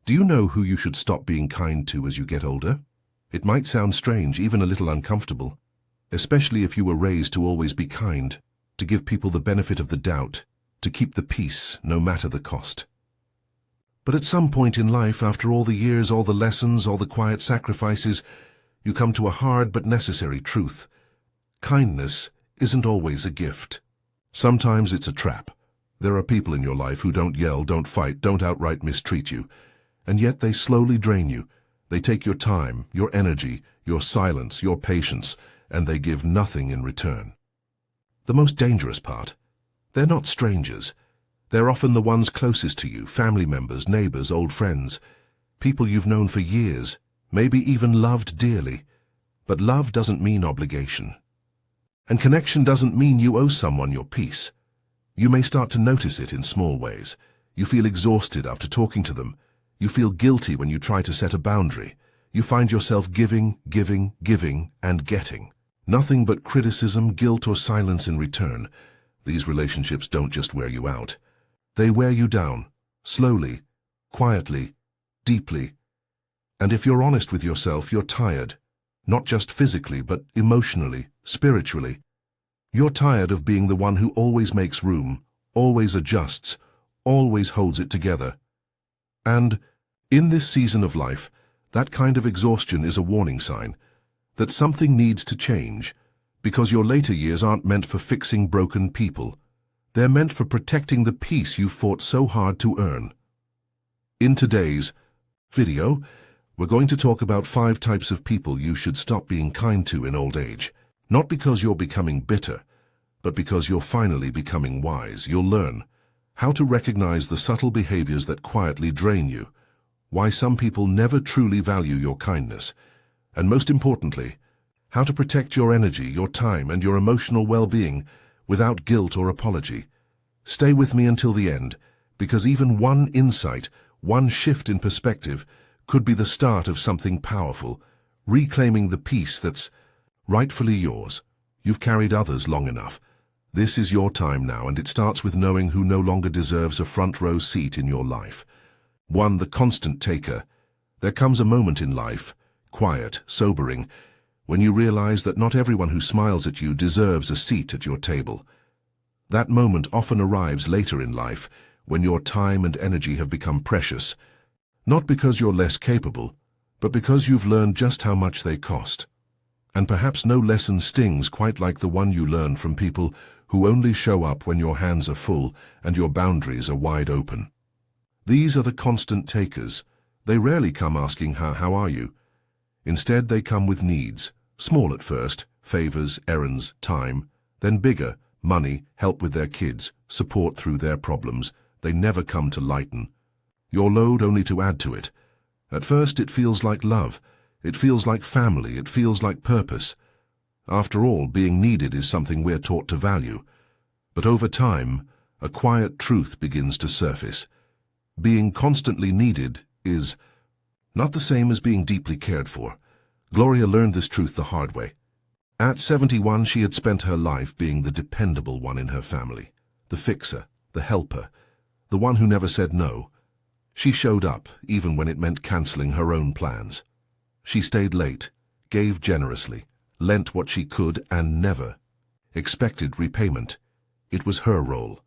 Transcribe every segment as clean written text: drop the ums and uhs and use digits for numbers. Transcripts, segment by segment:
Do you know who you should stop being kind to as you get older? It might sound strange, even a little uncomfortable, especially if you were raised to always be kind, to give people the benefit of the doubt, to keep the peace no matter the cost. But at some point in life, after all the years, all the lessons, all the quiet sacrifices, you come to a hard but necessary truth. Kindness isn't always a gift. Sometimes it's a trap. There are people in your life who don't yell, don't fight, don't outright mistreat you, and yet they slowly drain you. They take your time, your energy, your silence, your patience, and they give nothing in return. The most dangerous part, they're not strangers. They're often the ones closest to you, family members, neighbors, old friends, people you've known for years, maybe even loved dearly. But love doesn't mean obligation. And connection doesn't mean you owe someone your peace. You may start to notice it in small ways. You feel exhausted after talking to them. You feel guilty when you try to set a boundary. You find yourself giving, and getting. Nothing but criticism, guilt, or silence in return. These relationships don't just wear you out. They wear you down, slowly, quietly, deeply. And if you're honest with yourself, you're tired. Not just physically, but emotionally, spiritually. You're tired of being the one who always makes room, always adjusts, always holds it together. And in this season of life, that kind of exhaustion is a warning sign that something needs to change, because your later years aren't meant for fixing broken people. They're meant for protecting the peace you fought so hard to earn. In today's video, we're going to talk about 5 types of people you should stop being kind to in old age. Not because you're becoming bitter, but because you're finally becoming wise. You'll learn how to recognize the subtle behaviors that quietly drain you, why some people never truly value your kindness, and most importantly, how to protect your energy, your time, and your emotional well-being without guilt or apology. Stay with me until the end, because even one insight, one shift in perspective, could be the start of something powerful, reclaiming the peace that's rightfully yours. You've carried others long enough. This is your time now, and it starts with knowing who no longer deserves a front-row seat in your life. 1. The constant taker. There comes a moment in life, quiet, sobering, when you realize that not everyone who smiles at you deserves a seat at your table. That moment often arrives later in life, when your time and energy have become precious, not because you're less capable, but because you've learned just how much they cost. And perhaps no lesson stings quite like the one you learn from people who only show up when your hands are full and your boundaries are wide open. These are the constant takers. They rarely come asking, how are you? Instead, they come with needs, small at first, favors, errands, time, then bigger, money, help with their kids, support through their problems. They never come to lighten your load, only to add to it. At first, it feels like love. It feels like family. It feels like purpose. After all, being needed is something we're taught to value. But over time, a quiet truth begins to surface. Being constantly needed is not the same as being deeply cared for. Gloria learned this truth the hard way. At 71, she had spent her life being the dependable one in her family, the fixer, the helper, the one who never said no. She showed up, even when it meant canceling her own plans. She stayed late, gave generously, lent what she could, and never expected repayment. It was her role,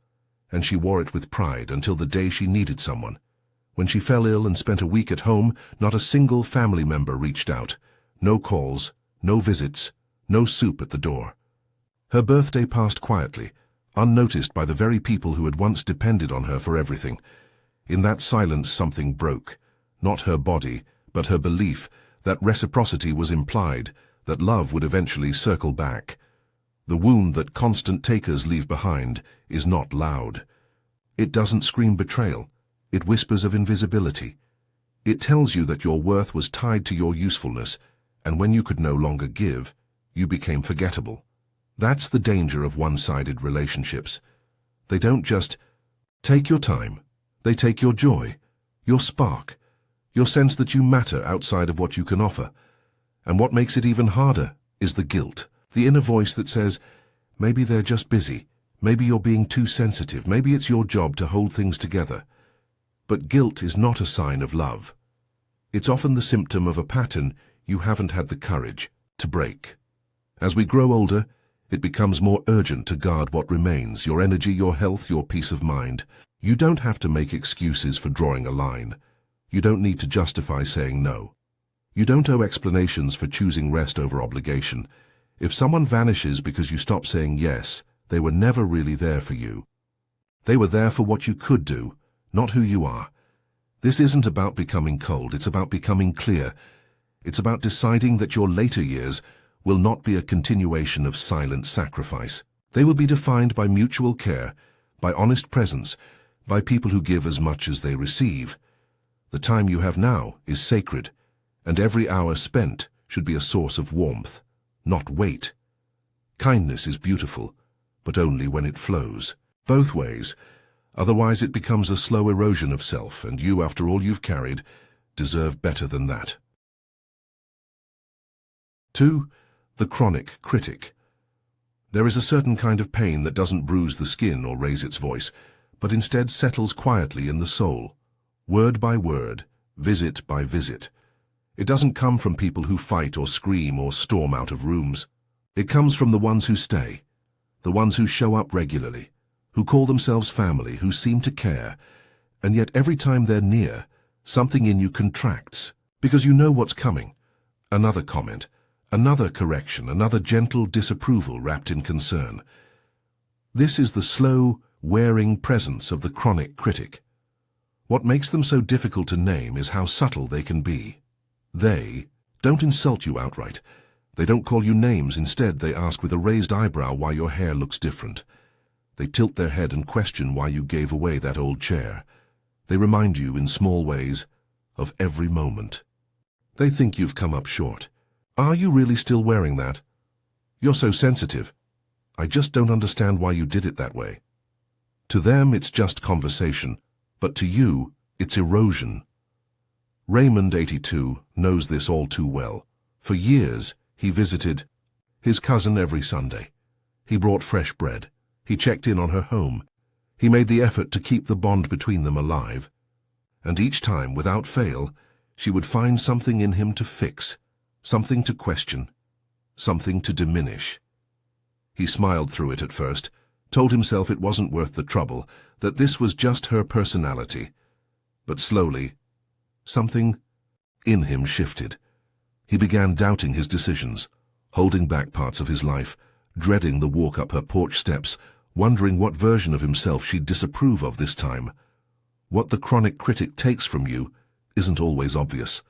and she wore it with pride until the day she needed someone. When she fell ill and spent a week at home, not a single family member reached out. No calls, no visits, no soup at the door. Her birthday passed quietly, unnoticed by the very people who had once depended on her for everything. In that silence, something broke. Not her body, but her belief that reciprocity was implied, that love would eventually circle back. The wound that constant takers leave behind is not loud. It doesn't scream betrayal. It whispers of invisibility. It tells you that your worth was tied to your usefulness, and when you could no longer give, you became forgettable. That's the danger of one-sided relationships. They don't just take your time. They take your joy, your spark, your sense that you matter outside of what you can offer. And what makes it even harder is the guilt, the inner voice that says, maybe they're just busy, maybe you're being too sensitive, maybe it's your job to hold things together. But guilt is not a sign of love. It's often the symptom of a pattern you haven't had the courage to break. As we grow older, it becomes more urgent to guard what remains, your energy, your health, your peace of mind. You don't have to make excuses for drawing a line. You don't need to justify saying no. You don't owe explanations for choosing rest over obligation. If someone vanishes because you stop saying yes, they were never really there for you. They were there for what you could do, not who you are. This isn't about becoming cold, it's about becoming clear. It's about deciding that your later years will not be a continuation of silent sacrifice. They will be defined by mutual care, by honest presence, by people who give as much as they receive. The time you have now is sacred, and every hour spent should be a source of warmth, not weight. Kindness is beautiful, but only when it flows, both ways. Otherwise it becomes a slow erosion of self, and you, after all you've carried, deserve better than that. 2. The chronic critic. There is a certain kind of pain that doesn't bruise the skin or raise its voice, but instead settles quietly in the soul, word by word, visit by visit. It doesn't come from people who fight or scream or storm out of rooms. It comes from the ones who stay, the ones who show up regularly, who call themselves family, who seem to care, and yet every time they're near, something in you contracts, because you know what's coming. Another comment, another correction, another gentle disapproval wrapped in concern. This is the slow, wearing presence of the chronic critic. What makes them so difficult to name is how subtle they can be. They don't insult you outright. They don't call you names. Instead, they ask with a raised eyebrow why your hair looks different. They tilt their head and question why you gave away that old chair. They remind you in small ways of every moment. They think you've come up short. Are you really still wearing that? You're so sensitive. I just don't understand why you did it that way. To them, it's just conversation, but to you, it's erosion. Raymond, 82, knows this all too well. For years, he visited his cousin every Sunday. He brought fresh bread. He checked in on her home. He made the effort to keep the bond between them alive. And each time, without fail, she would find something in him to fix, something to question, something to diminish. He smiled through it at first, told himself it wasn't worth the trouble, that this was just her personality. But slowly, something in him shifted. He began doubting his decisions, holding back parts of his life, dreading the walk up her porch steps, wondering what version of himself she'd disapprove of this time. What the chronic critic takes from you isn't always obvious.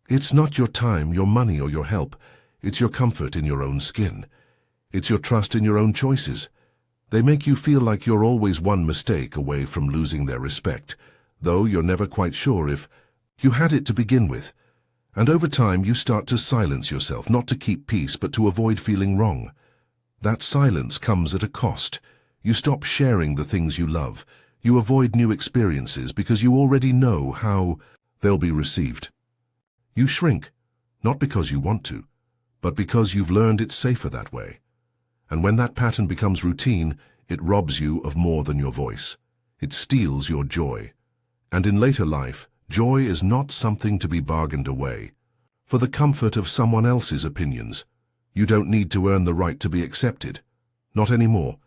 It's not your time, your money, or your help. It's your comfort in your own skin. It's your trust in your own choices. They make you feel like you're always one mistake away from losing their respect, though you're never quite sure if you had it to begin with. And over time you start to silence yourself, not to keep peace, but to avoid feeling wrong. That silence comes at a cost. You stop sharing the things you love. You avoid new experiences because you already know how they'll be received. You shrink, not because you want to, but because you've learned it's safer that way. And when that pattern becomes routine, it robs you of more than your voice. It steals your joy. And in later life, joy is not something to be bargained away. For the comfort of someone else's opinions, you don't need to earn the right to be accepted. Not anymore.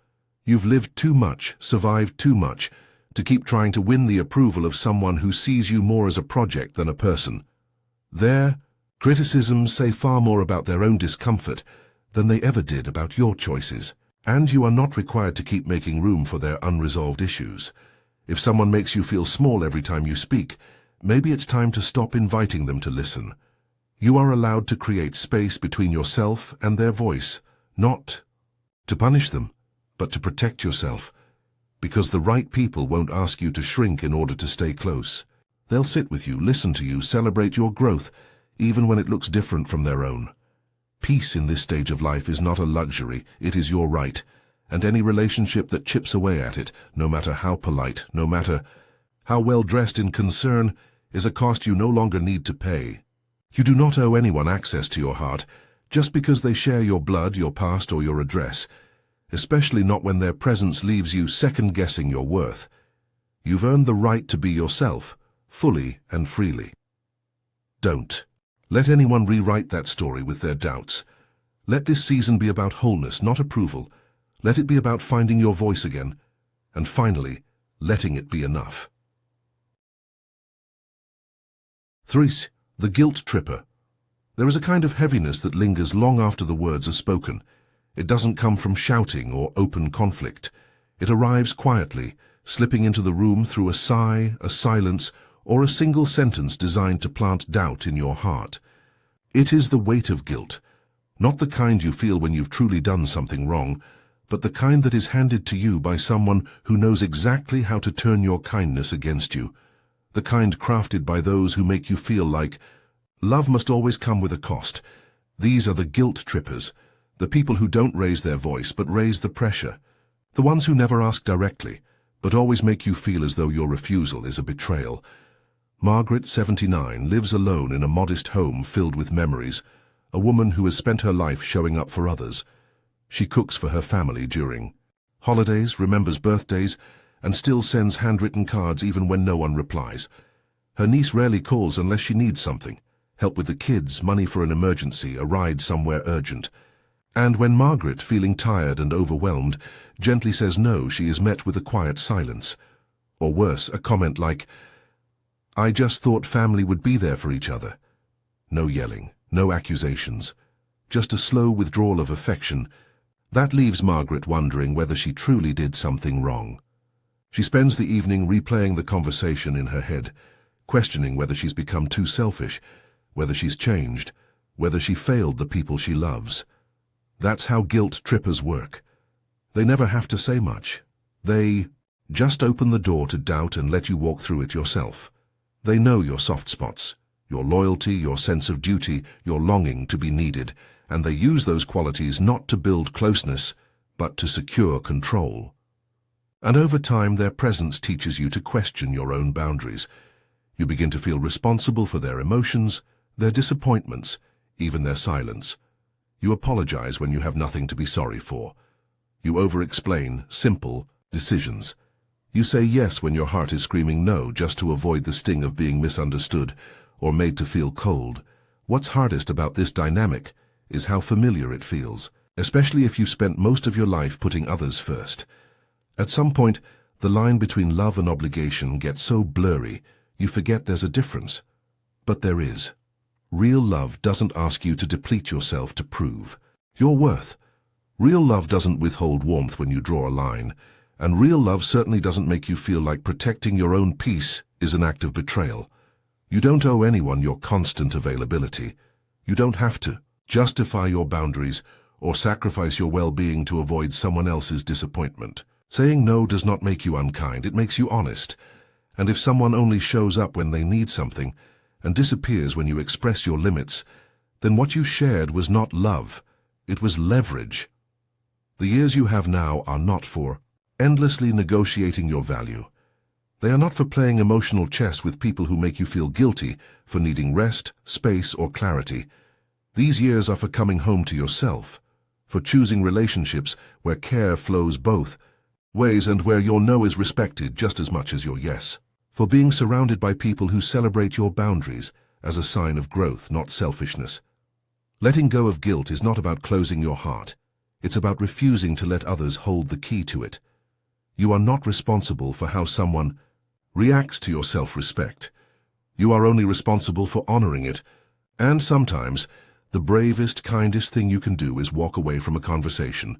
You've lived too much, survived too much, to keep trying to win the approval of someone who sees you more as a project than a person. Their criticisms say far more about their own discomfort than they ever did about your choices. And you are not required to keep making room for their unresolved issues. If someone makes you feel small every time you speak, maybe it's time to stop inviting them to listen. You are allowed to create space between yourself and their voice, not to punish them, but to protect yourself. Because the right people won't ask you to shrink in order to stay close. They'll sit with you, listen to you, celebrate your growth, even when it looks different from their own. Peace in this stage of life is not a luxury, it is your right, and any relationship that chips away at it, no matter how polite, no matter how well dressed in concern, is a cost you no longer need to pay. You do not owe anyone access to your heart, just because they share your blood, your past, or your address, especially not when their presence leaves you second-guessing your worth. You've earned the right to be yourself, fully and freely. Don't let anyone rewrite that story with their doubts. Let this season be about wholeness, not approval. Let it be about finding your voice again. And finally, letting it be enough. 3. The guilt tripper. There is a kind of heaviness that lingers long after the words are spoken. It doesn't come from shouting or open conflict. It arrives quietly, slipping into the room through a sigh, a silence, or a single sentence designed to plant doubt in your heart. It is the weight of guilt, not the kind you feel when you've truly done something wrong, but the kind that is handed to you by someone who knows exactly how to turn your kindness against you, the kind crafted by those who make you feel like love must always come with a cost. These are the guilt trippers, the people who don't raise their voice but raise the pressure, the ones who never ask directly, but always make you feel as though your refusal is a betrayal. Margaret, 79, lives alone in a modest home filled with memories, a woman who has spent her life showing up for others. She cooks for her family during holidays, remembers birthdays, and still sends handwritten cards even when no one replies. Her niece rarely calls unless she needs something, help with the kids, money for an emergency, a ride somewhere urgent. And when Margaret, feeling tired and overwhelmed, gently says no, she is met with a quiet silence. Or worse, a comment like, "I just thought family would be there for each other." No yelling, no accusations, just a slow withdrawal of affection. That leaves Margaret wondering whether she truly did something wrong. She spends the evening replaying the conversation in her head, questioning whether she's become too selfish, whether she's changed, whether she failed the people she loves. That's how guilt trippers work. They never have to say much. They just open the door to doubt and let you walk through it yourself. They know your soft spots, your loyalty, your sense of duty, your longing to be needed, and they use those qualities not to build closeness, but to secure control. And over time, their presence teaches you to question your own boundaries. You begin to feel responsible for their emotions, their disappointments, even their silence. You apologize when you have nothing to be sorry for. You over-explain simple decisions. You say yes when your heart is screaming no just to avoid the sting of being misunderstood or made to feel cold. What's hardest about this dynamic is how familiar it feels, especially if you've spent most of your life putting others first. At some point, the line between love and obligation gets so blurry, you forget there's a difference. But there is. Real love doesn't ask you to deplete yourself to prove your worth. Real love doesn't withhold warmth when you draw a line. And real love certainly doesn't make you feel like protecting your own peace is an act of betrayal. You don't owe anyone your constant availability. You don't have to justify your boundaries or sacrifice your well-being to avoid someone else's disappointment. Saying no does not make you unkind, it makes you honest. And if someone only shows up when they need something and disappears when you express your limits, then what you shared was not love, it was leverage. The years you have now are not for endlessly negotiating your value. They are not for playing emotional chess with people who make you feel guilty for needing rest, space, or clarity. These years are for coming home to yourself, for choosing relationships where care flows both ways and where your no is respected just as much as your yes, for being surrounded by people who celebrate your boundaries as a sign of growth, not selfishness. Letting go of guilt is not about closing your heart. It's about refusing to let others hold the key to it. You are not responsible for how someone reacts to your self-respect. You are only responsible for honoring it. And sometimes, the bravest, kindest thing you can do is walk away from a conversation,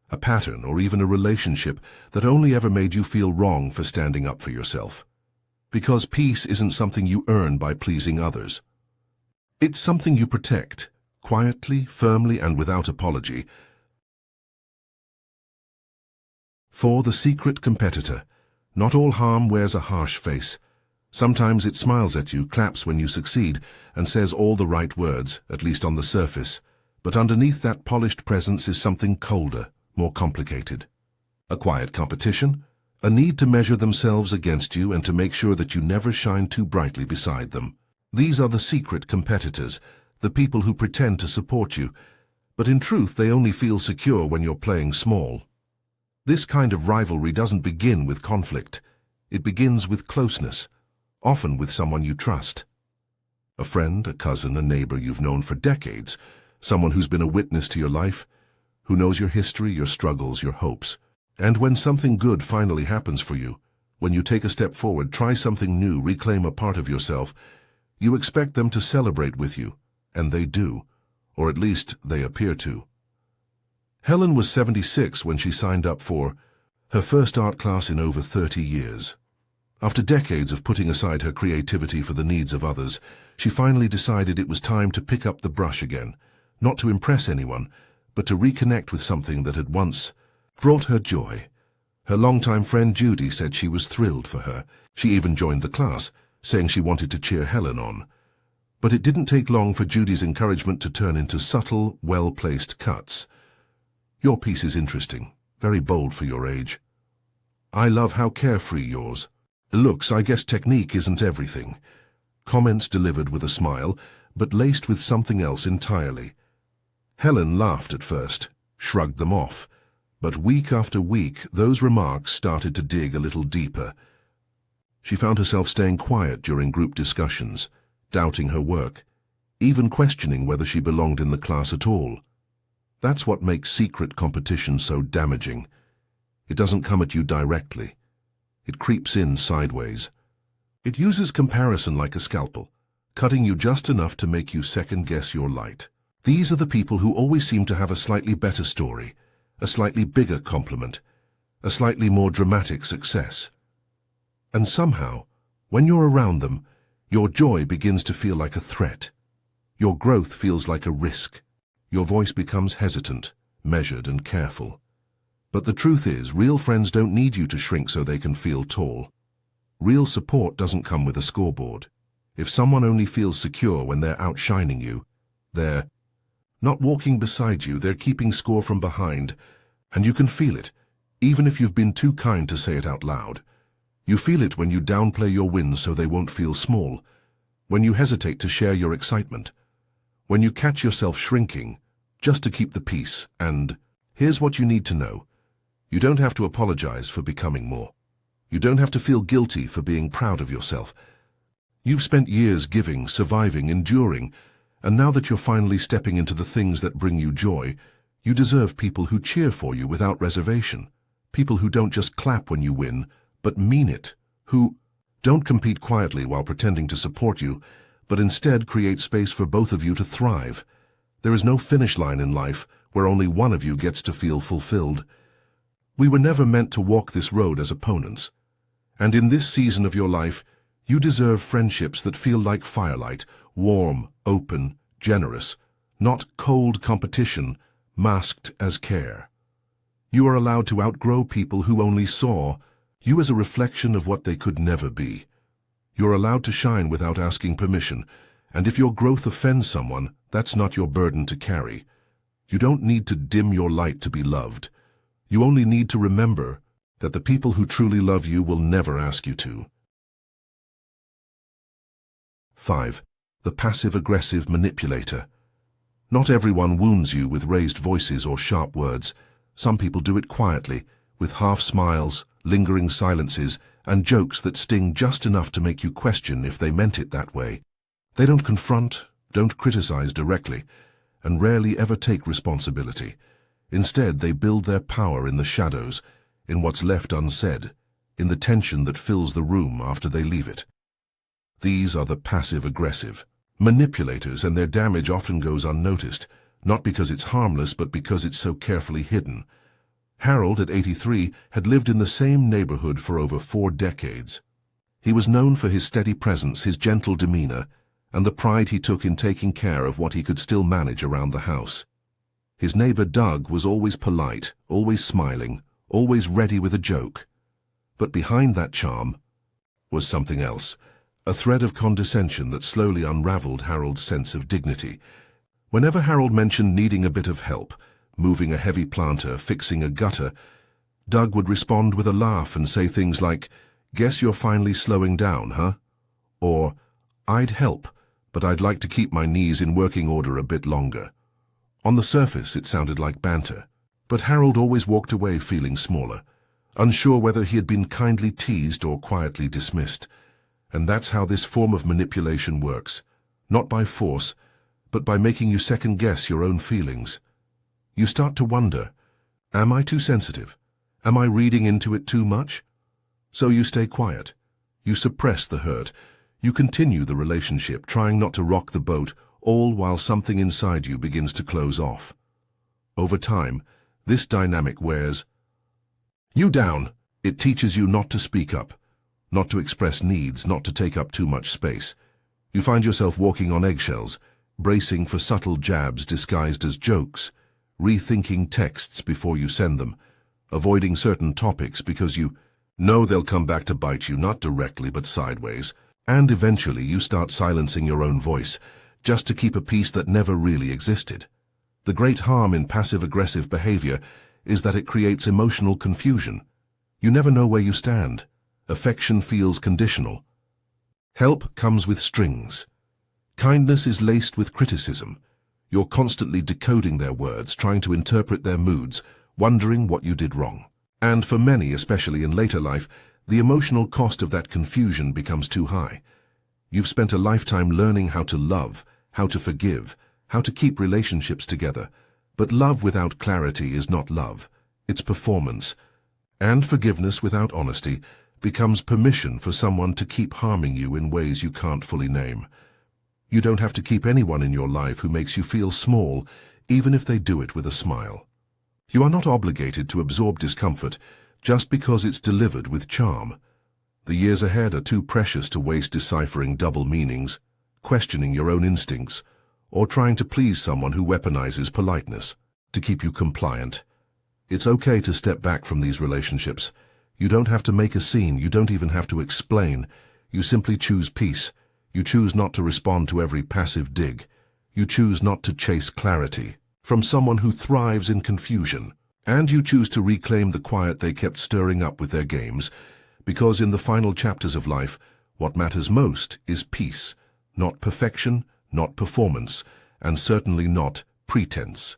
a pattern, or even a relationship that only ever made you feel wrong for standing up for yourself. Because peace isn't something you earn by pleasing others. It's something you protect, quietly, firmly, and without apology. For the secret competitor, not all harm wears a harsh face. Sometimes it smiles at you, claps when you succeed, and says all the right words, at least on the surface. But underneath that polished presence is something colder, more complicated. A quiet competition, a need to measure themselves against you and to make sure that you never shine too brightly beside them. These are the secret competitors, the people who pretend to support you, but in truth they only feel secure when you're playing small. This kind of rivalry doesn't begin with conflict. It begins with closeness, often with someone you trust. A friend, a cousin, a neighbor you've known for decades, someone who's been a witness to your life, who knows your history, your struggles, your hopes. And when something good finally happens for you, when you take a step forward, try something new, reclaim a part of yourself, you expect them to celebrate with you, and they do, or at least they appear to. Helen was 76 when she signed up for her first art class in over 30 years. After decades of putting aside her creativity for the needs of others, she finally decided it was time to pick up the brush again, not to impress anyone, but to reconnect with something that had once brought her joy. Her longtime friend Judy said she was thrilled for her. She even joined the class, saying she wanted to cheer Helen on. But it didn't take long for Judy's encouragement to turn into subtle, well-placed cuts. "Your piece is interesting, very bold for your age. I love how carefree yours looks. I guess technique isn't everything." Comments delivered with a smile, but laced with something else entirely. Helen laughed at first, shrugged them off, but week after week those remarks started to dig a little deeper. She found herself staying quiet during group discussions, doubting her work, even questioning whether she belonged in the class at all. That's what makes secret competition so damaging. It doesn't come at you directly. It creeps in sideways. It uses comparison like a scalpel, cutting you just enough to make you second-guess your light. These are the people who always seem to have a slightly better story, a slightly bigger compliment, a slightly more dramatic success. And somehow, when you're around them, your joy begins to feel like a threat. Your growth feels like a risk. Your voice becomes hesitant, measured and careful. But the truth is, real friends don't need you to shrink so they can feel tall. Real support doesn't come with a scoreboard. If someone only feels secure when they're outshining you, they're not walking beside you, they're keeping score from behind, and you can feel it, even if you've been too kind to say it out loud. You feel it when you downplay your wins so they won't feel small, when you hesitate to share your excitement, when you catch yourself shrinking just to keep the peace. And here's what you need to know. You don't have to apologize for becoming more. You don't have to feel guilty for being proud of yourself. You've spent years giving, surviving, enduring, and now that you're finally stepping into the things that bring you joy, you deserve people who cheer for you without reservation, people who don't just clap when you win, but mean it, who don't compete quietly while pretending to support you, but instead create space for both of you to thrive. There is no finish line in life where only one of you gets to feel fulfilled. We were never meant to walk this road as opponents. And in this season of your life, you deserve friendships that feel like firelight, warm, open, generous, not cold competition, masked as care. You are allowed to outgrow people who only saw you as a reflection of what they could never be. You're allowed to shine without asking permission, and if your growth offends someone, that's not your burden to carry. You don't need to dim your light to be loved. You only need to remember that the people who truly love you will never ask you to. 5. The passive-aggressive manipulator. Not everyone wounds you with raised voices or sharp words. Some people do it quietly, with half smiles, lingering silences, and jokes that sting just enough to make you question if they meant it that way. They don't confront, don't criticize directly, and rarely ever take responsibility. Instead, they build their power in the shadows, in what's left unsaid, in the tension that fills the room after they leave it. These are the passive-aggressive manipulators, and their damage often goes unnoticed, not because it's harmless, but because it's so carefully hidden. Harold, at 83, had lived in the same neighborhood for over 4 decades. He was known for his steady presence, his gentle demeanor, and the pride he took in taking care of what he could still manage around the house. His neighbor Doug was always polite, always smiling, always ready with a joke. But behind that charm was something else, a thread of condescension that slowly unraveled Harold's sense of dignity. Whenever Harold mentioned needing a bit of help, moving a heavy planter, fixing a gutter, Doug would respond with a laugh and say things like, "Guess you're finally slowing down, huh?" Or, "I'd help, but I'd like to keep my knees in working order a bit longer." On the surface, it sounded like banter, but Harold always walked away feeling smaller, unsure whether he had been kindly teased or quietly dismissed. And that's how this form of manipulation works, not by force, but by making you second-guess your own feelings. You start to wonder, am I too sensitive? Am I reading into it too much? So you stay quiet. You suppress the hurt. You continue the relationship, trying not to rock the boat, all while something inside you begins to close off. Over time, this dynamic wears you down. It teaches you not to speak up, not to express needs, not to take up too much space. You find yourself walking on eggshells, bracing for subtle jabs disguised as jokes, rethinking texts before you send them, avoiding certain topics because you know they'll come back to bite you, not directly but sideways, and eventually you start silencing your own voice just to keep a peace that never really existed. The great harm in passive-aggressive behavior is that it creates emotional confusion. You never know where you stand. Affection feels conditional. Help comes with strings. Kindness is laced with criticism. You're constantly decoding their words, trying to interpret their moods, wondering what you did wrong. And for many, especially in later life, the emotional cost of that confusion becomes too high. You've spent a lifetime learning how to love, how to forgive, how to keep relationships together. But love without clarity is not love, it's performance. And forgiveness without honesty becomes permission for someone to keep harming you in ways you can't fully name. You don't have to keep anyone in your life who makes you feel small, even if they do it with a smile. You are not obligated to absorb discomfort just because it's delivered with charm. The years ahead are too precious to waste deciphering double meanings, questioning your own instincts, or trying to please someone who weaponizes politeness to keep you compliant. It's okay to step back from these relationships. You don't have to make a scene, you don't even have to explain. You simply choose peace. You choose not to respond to every passive dig. You choose not to chase clarity from someone who thrives in confusion. And you choose to reclaim the quiet they kept stirring up with their games, because in the final chapters of life, what matters most is peace, not perfection, not performance, and certainly not pretense.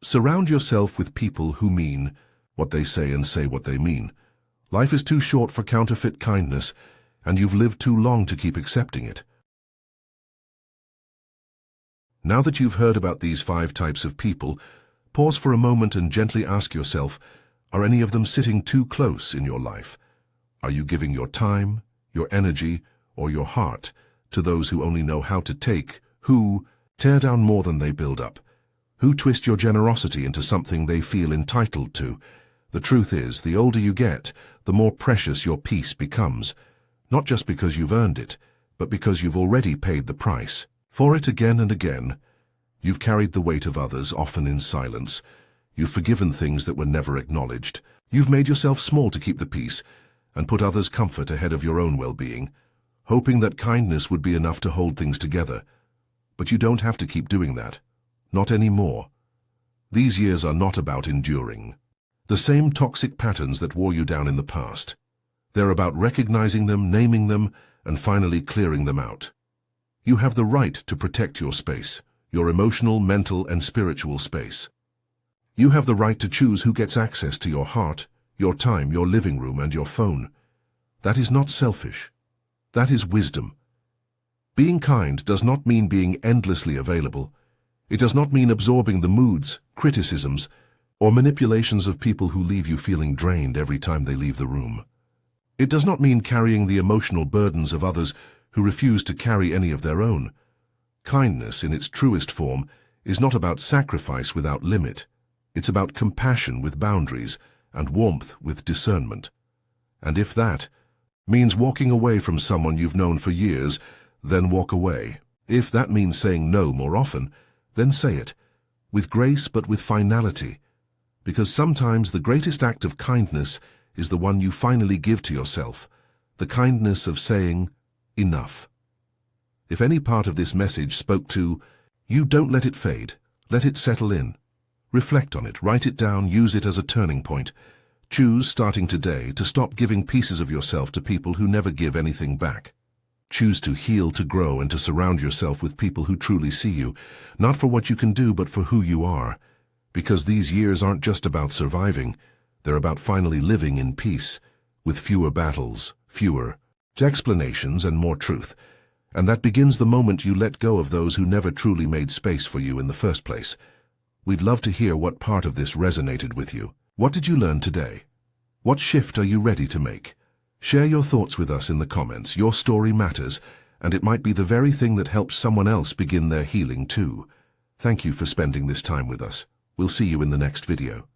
Surround yourself with people who mean what they say and say what they mean. Life is too short for counterfeit kindness, and you've lived too long to keep accepting it. Now that you've heard about these 5 types of people, pause for a moment and gently ask yourself, are any of them sitting too close in your life? Are you giving your time, your energy, or your heart to those who only know how to take, who tear down more than they build up, who twist your generosity into something they feel entitled to? The truth is, the older you get, the more precious your peace becomes, not just because you've earned it, but because you've already paid the price for it again and again. You've carried the weight of others, often in silence. You've forgiven things that were never acknowledged. You've made yourself small to keep the peace and put others' comfort ahead of your own well-being, hoping that kindness would be enough to hold things together. But you don't have to keep doing that. Not anymore. These years are not about enduring the same toxic patterns that wore you down in the past. They're about recognizing them, naming them, and finally clearing them out. You have the right to protect your space, your emotional, mental, and spiritual space. You have the right to choose who gets access to your heart, your time, your living room, and your phone. That is not selfish. That is wisdom. Being kind does not mean being endlessly available. It does not mean absorbing the moods, criticisms, or manipulations of people who leave you feeling drained every time they leave the room. It does not mean carrying the emotional burdens of others who refuse to carry any of their own. Kindness, in its truest form, is not about sacrifice without limit. It's about compassion with boundaries and warmth with discernment. And if that means walking away from someone you've known for years, then walk away. If that means saying no more often, then say it, with grace but with finality, because sometimes the greatest act of kindness is the one you finally give to yourself, the kindness of saying, enough. If any part of this message spoke to you, don't let it fade. Let it settle in. Reflect on it, write it down, use it as a turning point. Choose, starting today, to stop giving pieces of yourself to people who never give anything back. Choose to heal, to grow, and to surround yourself with people who truly see you, not for what you can do, but for who you are. Because these years aren't just about surviving. They're about finally living in peace, with fewer battles, fewer explanations, and more truth. And that begins the moment you let go of those who never truly made space for you in the first place. We'd love to hear what part of this resonated with you. What did you learn today? What shift are you ready to make? Share your thoughts with us in the comments. Your story matters, and it might be the very thing that helps someone else begin their healing too. Thank you for spending this time with us. We'll see you in the next video.